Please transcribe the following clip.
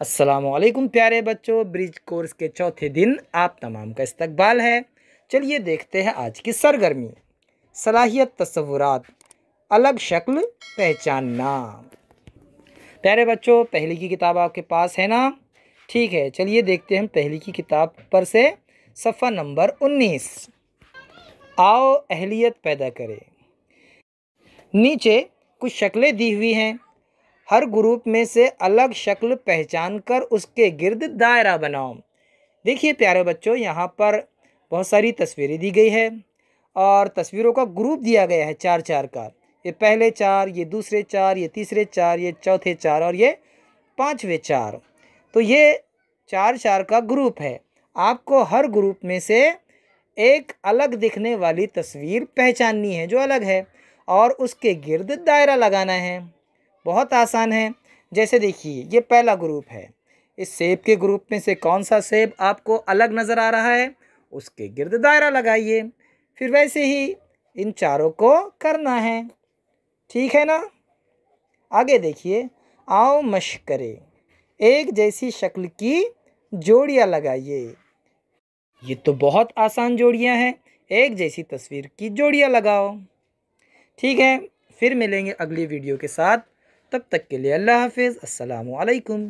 अस्सलामुअलैकुम प्यारे बच्चों, ब्रिज कोर्स के चौथे दिन आप तमाम का इस्तकबाल है। चलिए देखते हैं आज की सरगर्मी। सलाहियत तस्वुरात, अलग शक्ल पहचानना। प्यारे बच्चों, पहली की किताब आपके पास है ना? ठीक है, चलिए देखते हैं हम पहली की किताब पर से सफ़ा नंबर 19। आओ अहलियत पैदा करें। नीचे कुछ शक्लें दी हुई हैं। हर ग्रुप में से अलग शक्ल पहचान कर उसके गिर्द दायरा बनाओ। देखिए प्यारे बच्चों, यहाँ पर बहुत सारी तस्वीरें दी गई है और तस्वीरों का ग्रुप दिया गया है चार चार का। ये पहले चार, ये दूसरे चार, ये तीसरे चार, ये चौथे चार और ये पांचवे चार। तो ये चार चार का ग्रुप है। आपको हर ग्रुप में से एक अलग दिखने वाली तस्वीर पहचाननी है जो अलग है और उसके गिर्द दायरा लगाना है। बहुत आसान है। जैसे देखिए, ये पहला ग्रुप है। इस सेब के ग्रुप में से कौन सा सेब आपको अलग नज़र आ रहा है, उसके गिर्द दायरा लगाइए। फिर वैसे ही इन चारों को करना है। ठीक है ना? आगे देखिए, आओ मशक करें। एक जैसी शक्ल की जोड़ियाँ लगाइए। ये तो बहुत आसान जोड़ियाँ हैं। एक जैसी तस्वीर की जोड़ियाँ लगाओ। ठीक है, फिर मिलेंगे अगली वीडियो के साथ। तब तक के लिए अल्लाह हाफिज़। अस्सलामु अलैकुम।